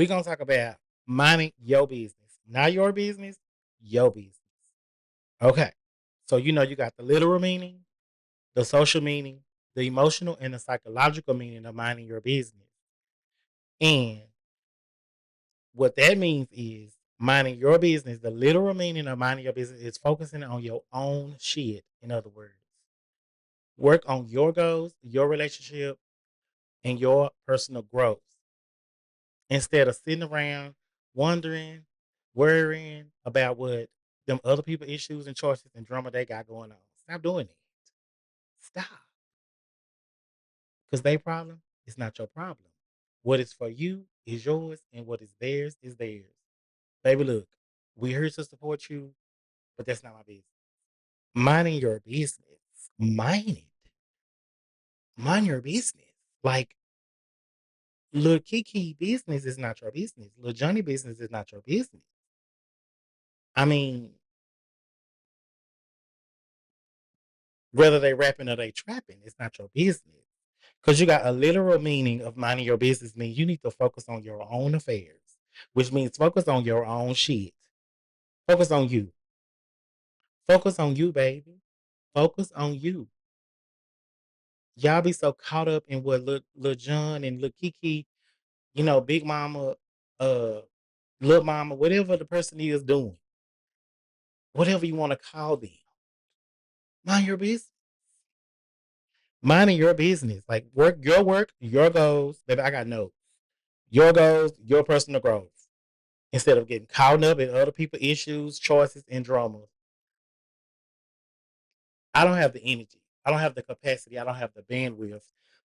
We're gonna talk about minding your business. Not your business, your business. Okay. So you got the literal meaning, the social meaning, the emotional and the psychological meaning of minding your business. And what that means is minding your business, the literal meaning of minding your business is focusing on your own shit, in other words. Work on your goals, your relationship, and your personal growth instead of sitting around wondering, worrying about what them other people issues and choices and drama they got going on. Stop doing it. Stop. Because their problem is not your problem. What is for you is yours, and what is theirs is theirs. Baby, look, we here to support you, but that's not my business. Minding your business. Mind it. Mind your business. Like, Lil Kiki business is not your business. Lil Johnny business is not your business. I mean, whether they rapping or they trapping, it's not your business. Because you got a literal meaning of minding your business means you need to focus on your own affairs, which means focus on your own shit. Focus on you. Focus on you, baby. Focus on you. Y'all be so caught up in what Lil John and Lil Kiki, Big Mama, uh, Lil Mama, whatever the person is doing, whatever you want to call them. Mind your business. Minding your business. Like work, your goals. Baby, I got notes. Your goals, your personal growth. Instead of getting caught up in other people's issues, choices, and dramas. I don't have the energy. I don't have the capacity. I don't have the bandwidth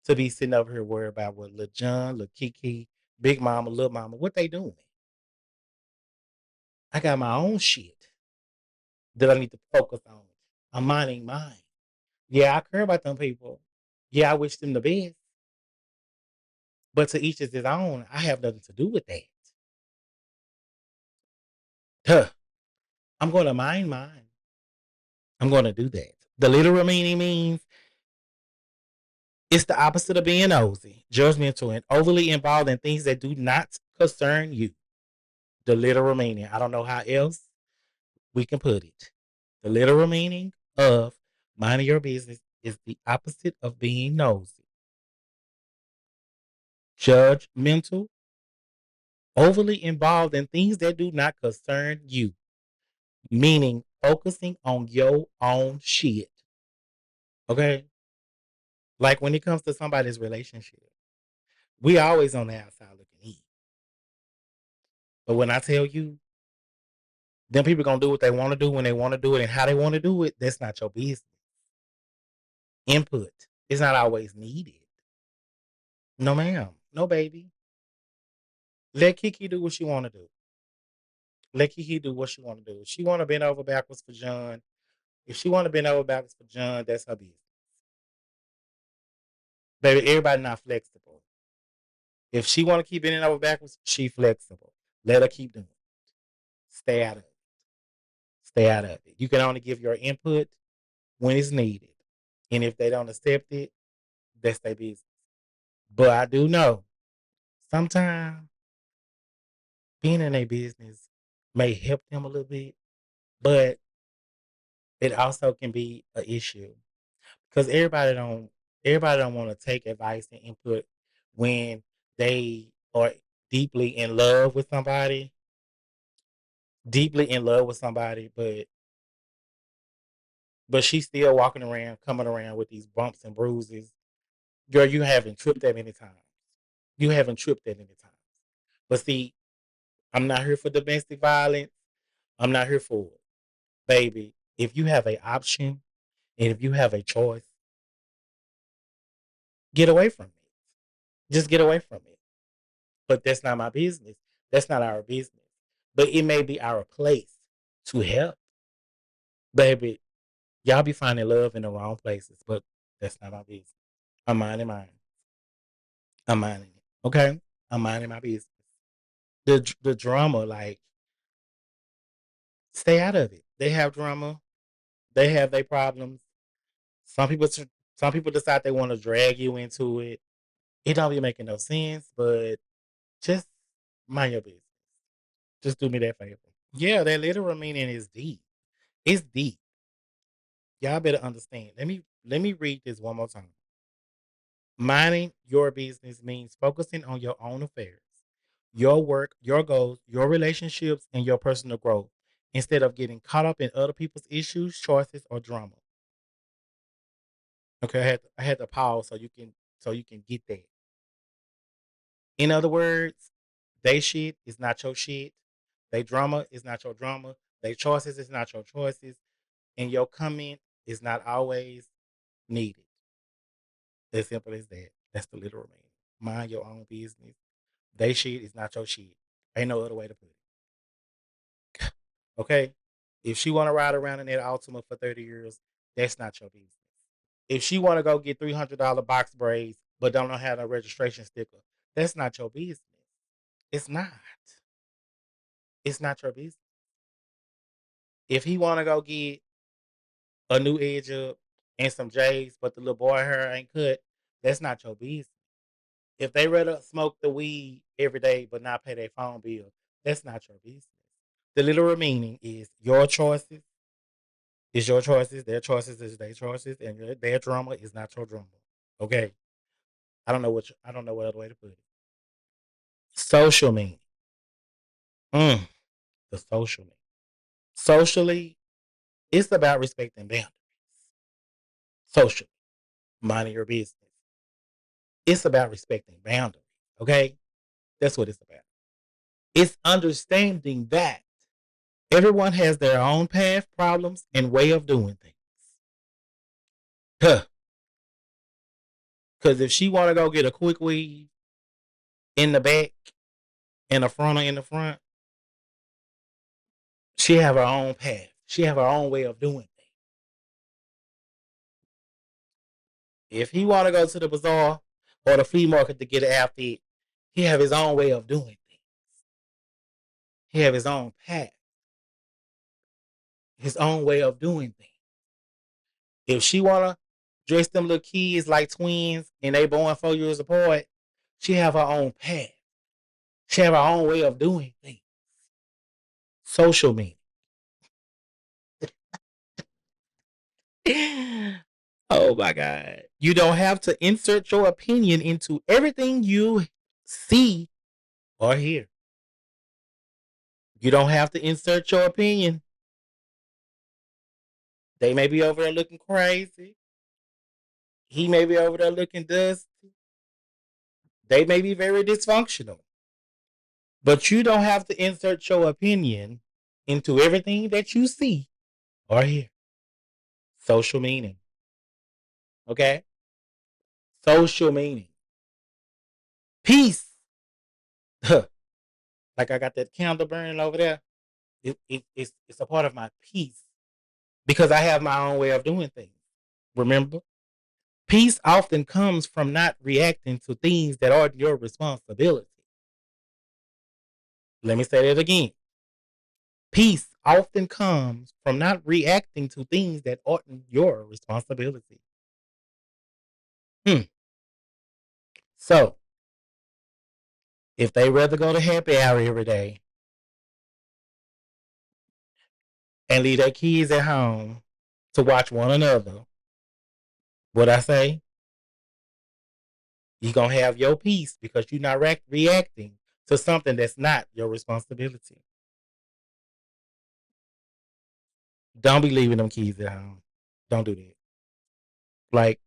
to be sitting over here worried about what Lil John, Lil Kiki, Big Mama, Lil Mama, what they doing. I got my own shit that I need to focus on. I'm minding mine. Yeah, I care about them people. Yeah, I wish them the best. But to each is his own. I have nothing to do with that. Huh. I'm going to mind mine. I'm going to do that. The literal meaning means it's the opposite of being nosy, judgmental, and overly involved in things that do not concern you. The literal meaning. I don't know how else we can put it. The literal meaning of minding your business is the opposite of being nosy, judgmental, overly involved in things that do not concern you, meaning focusing on your own shit. Okay? Like when it comes to somebody's relationship, we always on the outside looking in. But when I tell you, them people gonna do what they want to do when they want to do it and how they want to do it, that's not your business. Input is not always needed. No, ma'am. No, baby. Let Kiki do what she want to do. Let Kiki do what she want to do. If she want to bend over backwards for John, if she want to bend over backwards for John, that's her business. Baby, everybody not flexible. If she want to keep bending over backwards, she flexible. Let her keep doing it. Stay out of it. Stay out of it. You can only give your input when it's needed. And if they don't accept it, that's their business. But I do know sometimes being in a business may help them a little bit, but it also can be an issue because everybody don't want to take advice and input when they are deeply in love with somebody, deeply in love with somebody, but she's still walking around, coming around with these bumps and bruises. Girl, you haven't tripped that many times. You haven't tripped that many times. But see, I'm not here for domestic violence. I'm not here for it. Baby, if you have an option and if you have a choice, get away from it. Just get away from it. But that's not my business. That's not our business. But it may be our place to help. Baby, y'all be finding love in the wrong places, but that's not my business. I'm minding mine. I'm minding it. Okay? I'm minding my business. The drama, like, stay out of it. They have drama. They have their problems. Some people some people decide they want to drag you into it. It don't be making no sense, but just Mind your business. Just do me that favor. Yeah, that literal meaning is deep. It's deep. Y'all better understand. Let me read this one more time. Minding your business means focusing on your own affairs, your work, your goals, your relationships, and your personal growth instead of getting caught up in other people's issues, choices, or drama. Okay, I had to pause so you can get that. In other words, they shit is not your shit. They drama is not your drama. They choices is not your choices. And your comment is not always needed. As simple as that. That's the literal meaning. Mind your own business. They shit is not your shit. Ain't no other way to put it. Okay? If she wanna ride around in that Altima for 30 years, that's not your business. If she wanna go get $300 box braids but don't know how to registration sticker, that's not your business. It's not. It's not your business. If he wanna go get a new edge up and some J's, but the little boy hair ain't cut, that's not your business. If they rather smoke the weed every day but not pay their phone bill, that's not your business. The literal meaning is your choices is your choices, their choices is their choices, and their drama is not your drama. Okay, I don't know what other way to put it. Social meaning, mm, the social meaning. Socially, it's about respecting boundaries. Socially, minding your business. It's about respecting boundaries. Okay, that's what it's about. It's understanding that everyone has their own path, problems, and way of doing things. Huh. Because if she want to go get a quick weave in the back, in the front, or in the front, she have her own path. She have her own way of doing things. If he want to go to the bazaar or the flea market to get an outfit, he have his own way of doing things. He have his own path, his own way of doing things. If she wanna dress them little kids like twins and they born 4 years apart, she have her own path. She have her own way of doing things. Social media. Oh my God. You don't have to insert your opinion into everything you see or hear. You don't have to insert your opinion. They may be over there looking crazy. He may be over there looking dusty. They may be very dysfunctional. But you don't have to insert your opinion into everything that you see or hear. Social meaning. Okay? Social meaning. Peace. Like I got that candle burning over there. It's a part of my peace because I have my own way of doing things. Remember? Peace often comes from not reacting to things that aren't your responsibility. Let me say that again. Peace often comes from not reacting to things that aren't your responsibility. Hmm. So, if they rather go to happy hour every day and leave their kids at home to watch one another, what I say, you're going to have your peace because you're not reacting to something that's not your responsibility. Don't be leaving them kids at home. Don't do that. Like,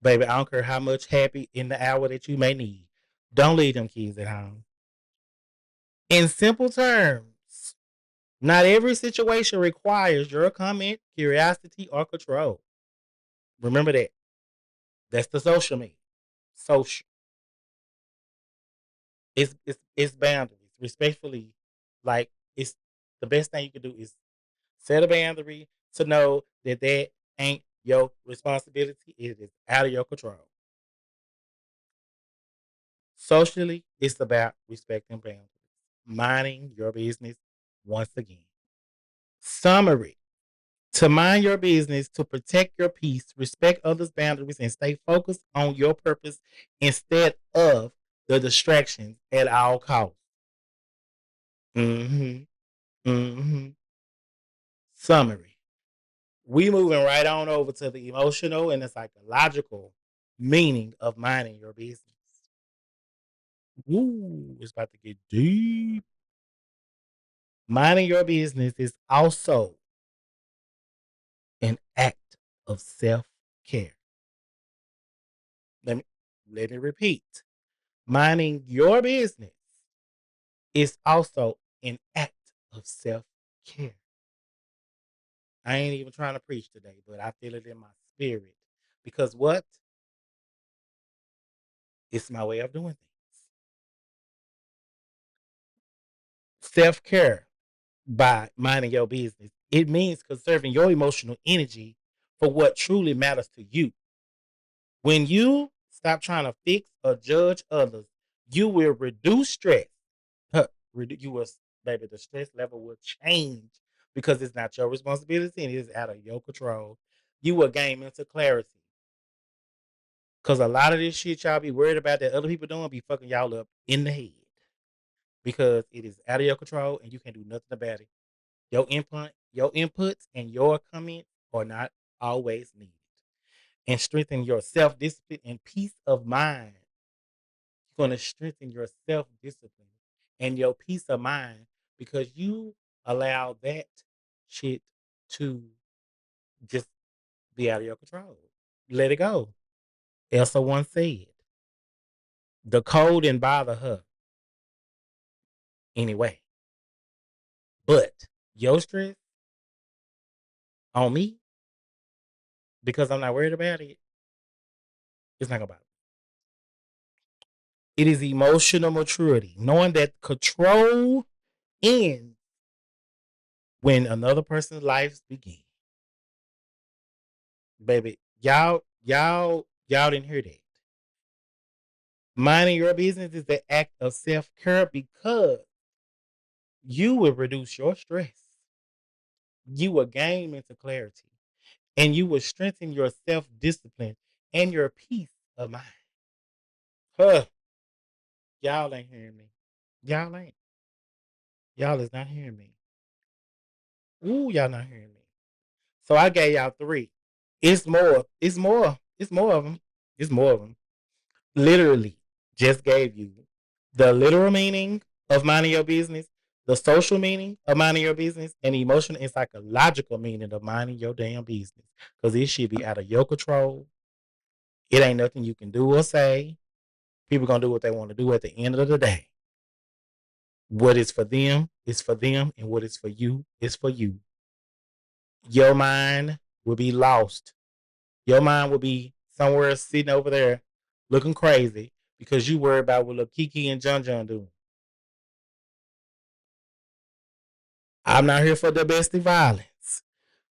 baby, I don't care how much happy in the hour that you may need. Don't leave them kids at home. In simple terms, not every situation requires your comment, curiosity, or control. Remember that. That's the social media. Social. It's boundaries. Respectfully, like it's the best thing you can do is set a boundary to know that that ain't your responsibility. It is out of your control. Socially, it's about respecting boundaries, minding your business once again. Summary: to mind your business, to protect your peace, respect others' boundaries, and stay focused on your purpose instead of the distractions at all costs. Mhm. Mhm. Summary. We moving right on over to the emotional and the psychological meaning of minding your business. Woo, it's about to get deep. Minding your business is also an act of self-care. Let me let me repeat. Minding your business is also an act of self-care. I ain't even trying to preach today, but I feel it in my spirit. Because what? It's my way of doing things. Self-care by minding your business. It means conserving your emotional energy for what truly matters to you. When you stop trying to fix or judge others, you will reduce stress. Huh, you will, baby, the stress level will change because it's not your responsibility and it is out of your control. You will gain mental clarity because a lot of this shit y'all be worried about that other people doing be fucking y'all up in the head because it is out of your control and you can't do nothing about it. Your inputs and your comments are not always needed. And strengthen your self-discipline and peace of mind. You're gonna strengthen your self-discipline and your peace of mind because you allow that shit to just be out of your control. Let it go. Elsa once said, the cold didn't bother her anyway. But your stress on me, because I'm not worried about it, it's not gonna bother me. It is emotional maturity, knowing that control ends when another person's lives begin. Baby, y'all didn't hear that. Minding your business is the act of self-care because you will reduce your stress. You will gain mental clarity and you will strengthen your self-discipline and your peace of mind. Huh. Y'all ain't hearing me. Y'all ain't. Y'all is not hearing me. Ooh, y'all not hearing me. So I gave y'all three. It's more. It's more. It's more of them. It's more of them. Literally, just gave you the literal meaning of minding your business, the social meaning of minding your business, and the emotional and psychological meaning of minding your damn business. Because it should be out of your control. It ain't nothing you can do or say. People gonna do what they want to do at the end of the day. What is for them is for them, and what is for you is for you. Your mind will be lost. Your mind will be somewhere sitting over there looking crazy because you worry about what little Kiki and John John do. I'm not here for domestic violence.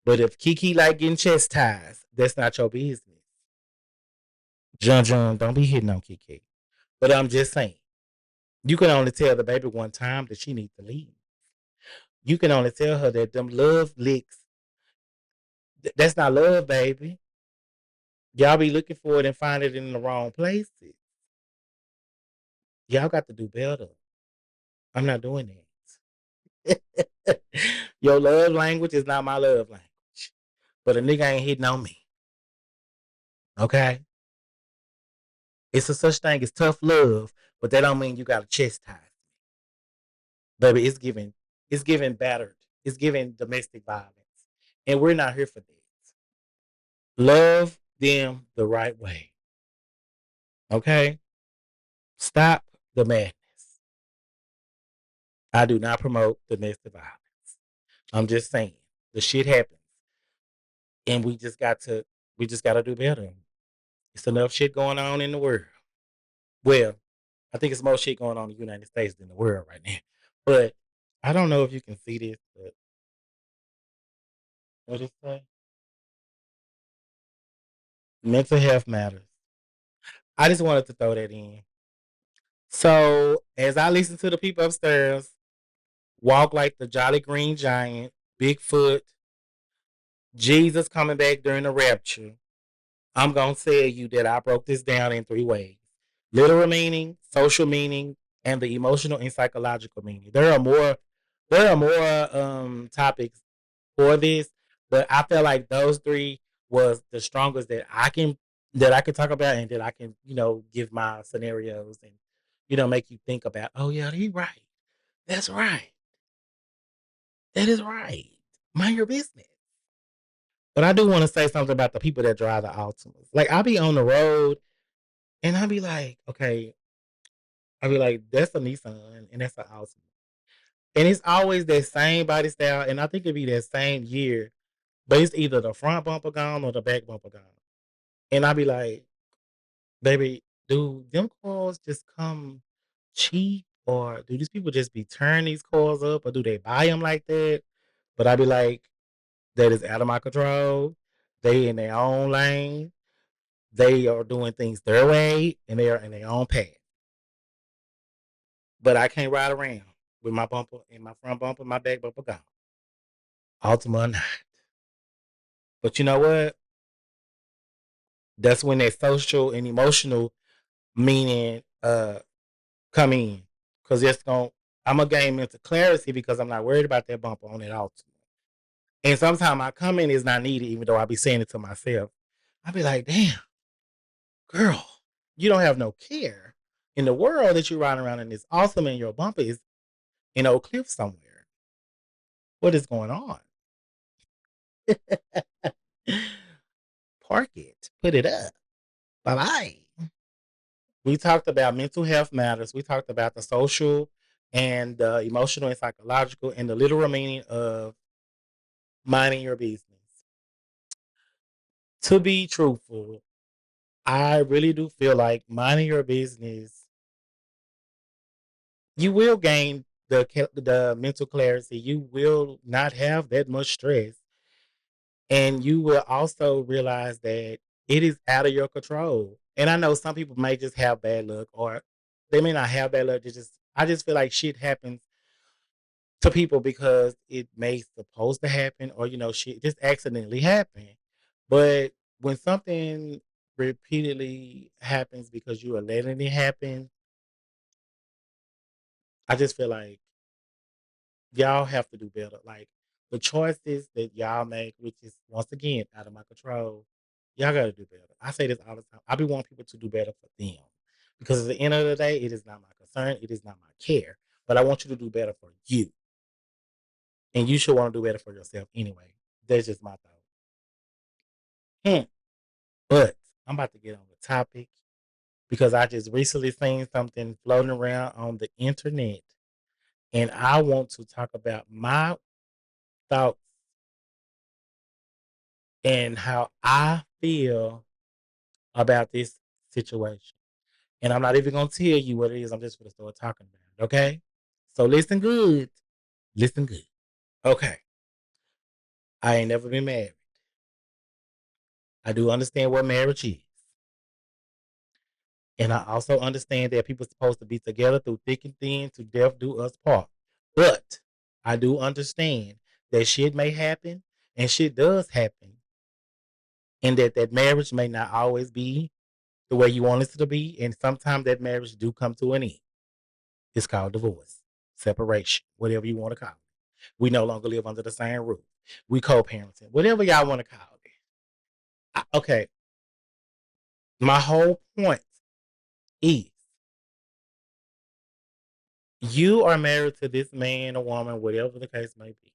But if Kiki like getting chastised, that's not your business. John John, don't be hitting on Kiki. But I'm just saying, you can only tell the baby one time that she needs to leave. You can only tell her that them love licks, that's not love, baby. Y'all be looking for it and find it in the wrong places. Y'all got to do better. I'm not doing that. Your love language is not my love language. But a nigga ain't hitting on me. Okay? It's a such thing as tough love, but that don't mean you gotta chastise. Baby, it's giving battered. It's giving domestic violence. And we're not here for that. Love them the right way. Okay? Stop the madness. I do not promote domestic violence. I'm just saying the shit happens. And we just gotta do better. It's enough shit going on in the world. Well, I think it's more shit going on in the United States than the world right now. But I don't know if you can see this, but what it say? Mental health matters. I just wanted to throw that in. So as I listen to the people upstairs walk like the Jolly Green Giant, Bigfoot, Jesus coming back during the rapture, I'm gonna tell you that I broke this down in three ways: literal meaning, social meaning, and the emotional and psychological meaning. There are more There are more topics for this, but I feel like those three was the strongest that I can talk about and that I can, give my scenarios and make you think about, oh yeah, he right. That's right. That is right. Mind your business. But I do want to say something about the people that drive the Altimas. Like I be on the road and I be like, okay, I be like, that's a Nissan and that's an Altima. And it's always that same body style, and I think it'd be that same year, but it's either the front bumper gone or the back bumper gone. And I be like, baby, do them cars just come cheap, or do these people just be tearing these cars up, or do they buy them like that? But I be like, that is out of my control. They in their own lane. They are doing things their way, and they are in their own path. But I can't ride around with my bumper and my front bumper, my back bumper gone. Altima or not. But you know what? That's when that social and emotional meaning come in. Cause it's going I'm gonna gain mental clarity because I'm not worried about that bumper on that Altima. And sometimes my comment is not needed, even though I be saying it to myself. I be like, damn, girl, you don't have no care in the world that you're riding around in this awesome and your bumper is in Oak Cliff somewhere. What is going on? Park it. Put it up. Bye bye. We talked about mental health matters. We talked about the social and the emotional and psychological and the literal meaning of minding your business. To be truthful, I really do feel like minding your business, you will gain the mental clarity. You will not have that much stress, and you will also realize that it is out of your control. And I know some people may just have bad luck, or they may not have bad luck. I just feel like shit happens to people because it may supposed to happen, or shit just accidentally happen. But when something repeatedly happens because you are letting it happen, I just feel like y'all have to do better. Like the choices that y'all make, which is once again out of my control, y'all gotta do better. I say this all the time. I be wanting people to do better for them. Because at the end of the day, it is not my concern, it is not my care. But I want you to do better for you. And you should want to do better for yourself anyway. That's just my thought. Hmm. But I'm about to get on the topic because I just recently seen something floating around on the internet. And I want to talk about my thoughts and how I feel about this situation. And I'm not even gonna tell you what it is. I'm just gonna start talking about it. Okay. So listen good. Listen good. Okay. I ain't never been married. I do understand what marriage is. And I also understand that people are supposed to be together through thick and thin to death do us part. But I do understand that shit may happen and shit does happen. And that marriage may not always be the way you want it to be. And sometimes that marriage do come to an end. It's called divorce, separation, whatever you want to call it. We no longer live under the same roof. We co-parenting, whatever y'all want to call it. Okay, my whole point is you are married to this man or woman, whatever the case may be.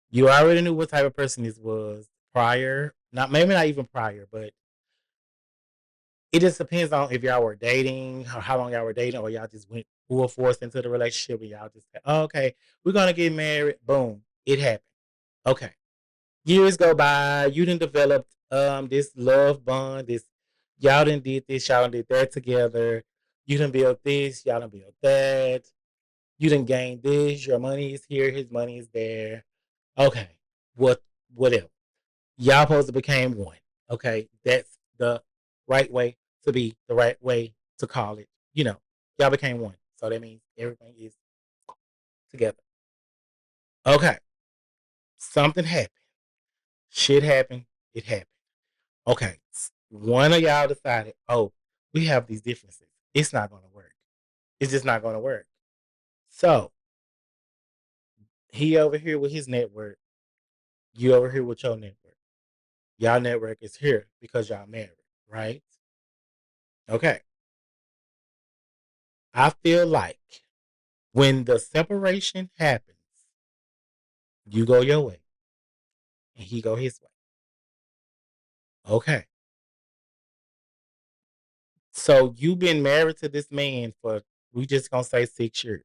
You already knew what type of person this was prior. Not maybe not even prior, but it just depends on if y'all were dating or how long y'all were dating, or y'all just went full force into the relationship and y'all just said, oh, okay, we're gonna get married. Boom, it happened. Okay. Years go by, you didn't develop this love bond, this y'all didn't did this, y'all done did that together. You didn't build this, y'all done build that. You didn't gain this, your money is here, his money is there. Okay. What whatever. Y'all supposed to became one. Okay. That's the right way to be, the right way to call it. Y'all became one. So that means everything is together. Okay. Something happened. Shit happened. It happened. Okay. One of y'all decided, oh, we have these differences. It's not going to work. It's just not going to work. So He over here with his network. You over here with your network. Y'all network is here because y'all married, right? Okay. I feel like when the separation happens, you go your way and he go his way. Okay. So you've been married to this man for, we just gonna say 6 years.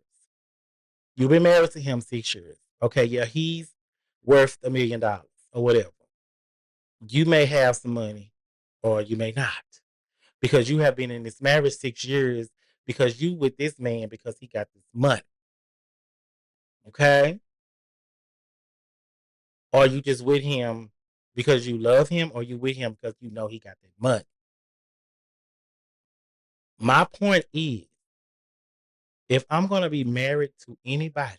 You've been married to him 6 years. Okay, yeah, he's worth $1 million or whatever. You may have some money or you may not. Because you have been in this marriage 6 years because you with this man because he got this money. Okay? Or you just with him because you love him, or you with him because you know he got that money. My point is, if I'm gonna be married to anybody,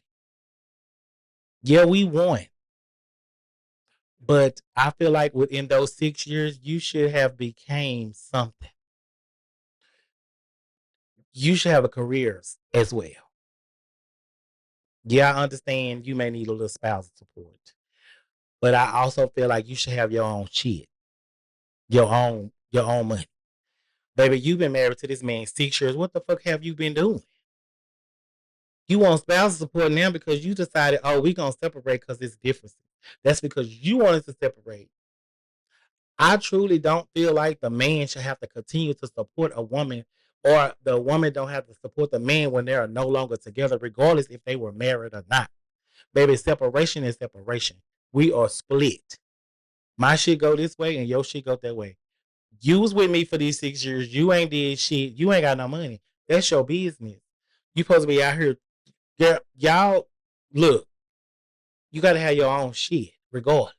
yeah, we won. But I feel like within those 6 years, you should have became something. You should have a career as well. Yeah, I understand you may need a little spousal support, but I also feel like you should have your own shit, your own money. Baby, you've been married to this man 6 years. What the fuck have you been doing? You want spousal support now because you decided, oh, we gonna separate because it's differences. That's because you wanted to separate. I truly don't feel like the man should have to continue to support a woman, or the woman don't have to support the man when they are no longer together, regardless if they were married or not. Baby, separation is separation. We are split. My shit go this way and your shit go that way. You was with me for these 6 years. You ain't did shit. You ain't got no money. That's your business. You supposed to be out here. Girl, y'all, look, you got to have your own shit, regardless.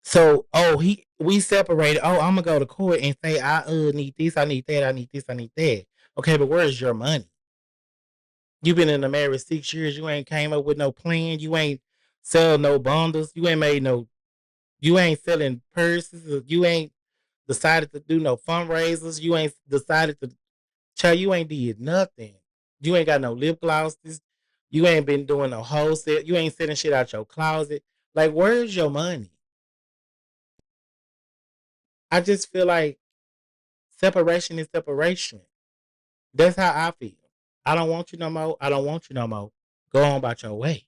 So, oh, we separated. Oh, I'm gonna go to court and say I need this, I need that, I need this, I need that. Okay, but where's your money? You been in the marriage 6 years. You ain't came up with no plan. You ain't sell no bundles. You ain't made no. You ain't selling purses. You ain't decided to do no fundraisers. You ain't decided to. Child, you ain't did nothing. You ain't got no lip glosses. You ain't been doing no wholesale. You ain't selling shit out your closet. Like, where's your money? I just feel like separation is separation. That's how I feel. I don't want you no more. I don't want you no more. Go on about your way.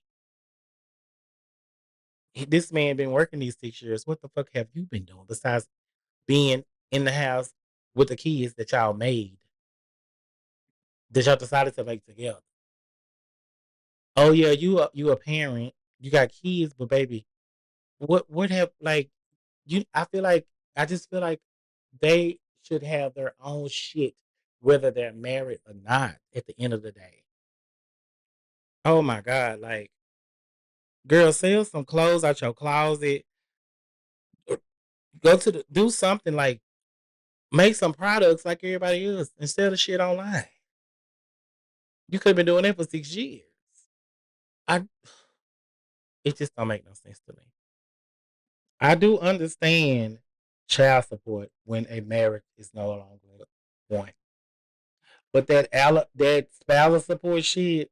This man been working these 6 years. What the fuck have you been doing besides being in the house with the kids that y'all made, that y'all decided to make together? Oh yeah, you a parent. You got kids, but baby, what have like you? I feel like I just feel like they should have their own shit, whether they're married or not. At the end of the day, oh my god, like girl, sell some clothes out your closet. Go to the do something like make some products like everybody else instead of shit online. You could have been doing that for 6 years. I It just don't make no sense to me. I do understand child support when a marriage is no longer going, but that spousal support shit,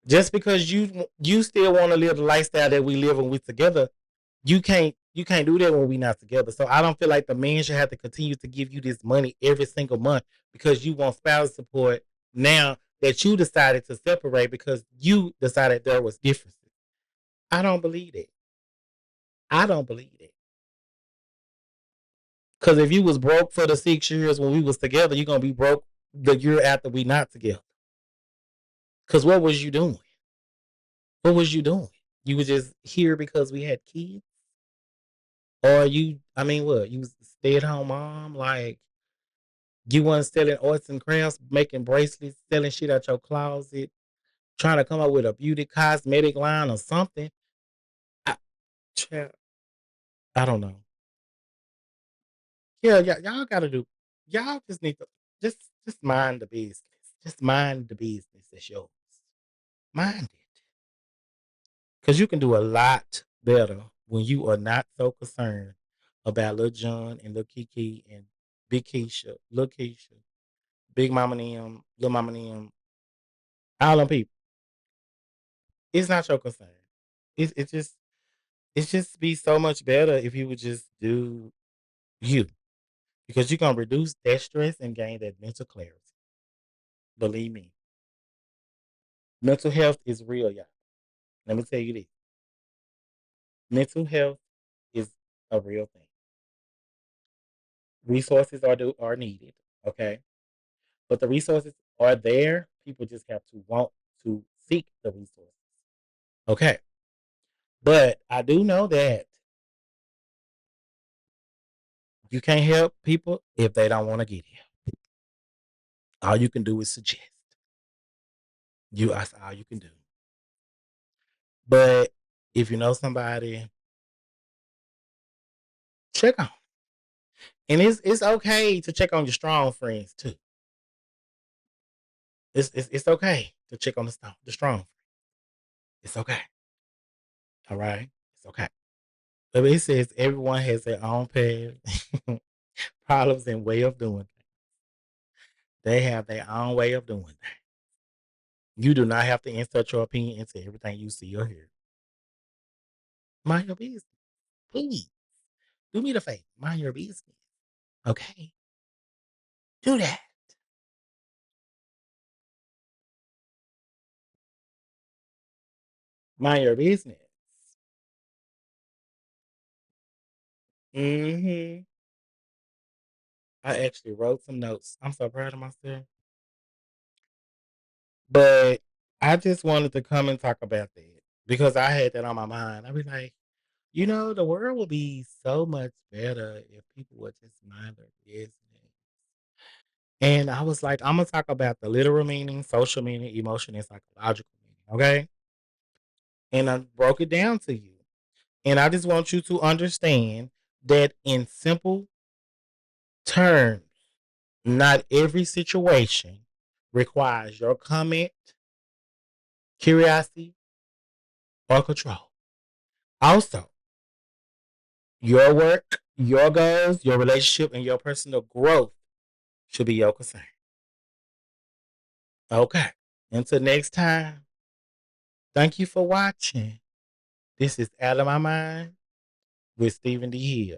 just because you still want to live the lifestyle that we live when we together, you can't do that when we not together. So I don't feel like the man should have to continue to give you this money every single month because you want spousal support now that you decided to separate because you decided there was differences. I don't believe that. I don't believe that. Because if you was broke for the 6 years when we was together, you're gonna be broke the year after we not together. Because what was you doing? What was you doing? You was just here because we had kids, or you? I mean, what? You was a stay at home mom? Like you wasn't selling arts and crafts, making bracelets, selling shit out your closet, trying to come up with a beauty cosmetic line or something. I, child, I don't know. Yeah, yeah, y'all gotta do. Y'all just need to just mind the business. Just mind the business. It's yours. Mind it. Because you can do a lot better when you are not so concerned about Lil John and Lil Kiki and Big Keisha, Lil Keisha, Big Mama and them, Lil Mama and them, all them people. It's not your concern. It just it just be so much better if you would just do you, because you're gonna reduce that stress and gain that mental clarity. Believe me, mental health is real, y'all. Let me tell you this: mental health is a real thing. Resources are needed, okay, but the resources are there. People just have to want to seek the resources, okay. But I do know that you can't help people if they don't want to get help. All you can do is suggest. That's all you can do. But if you know somebody, check on 'em. And it's okay to check on your strong friends too. It's okay to check on the strong. It's okay. All right. It's okay. But it says everyone has their own path, problems, and way of doing things. They have their own way of doing things. You do not have to insert your opinion into everything you see or hear. Mind your business. Please. Do me the favor. Mind your business. Okay. Do that. Mind your business. Hmm. I actually wrote some notes. I'm so proud of myself. But I just wanted to come and talk about that because I had that on my mind. I was like, the world would be so much better if people would just mind their business. And I was like, I'm gonna talk about the literal meaning, social meaning, emotion, and psychological meaning. Okay. And I broke it down to you. And I just want you to understand that in simple terms, not every situation requires your comment, curiosity, or control. Also, your work, your goals, your relationship, and your personal growth should be your concern. Okay. Until next time, thank you for watching. This is Out of My Mind with Stephen D. Hill.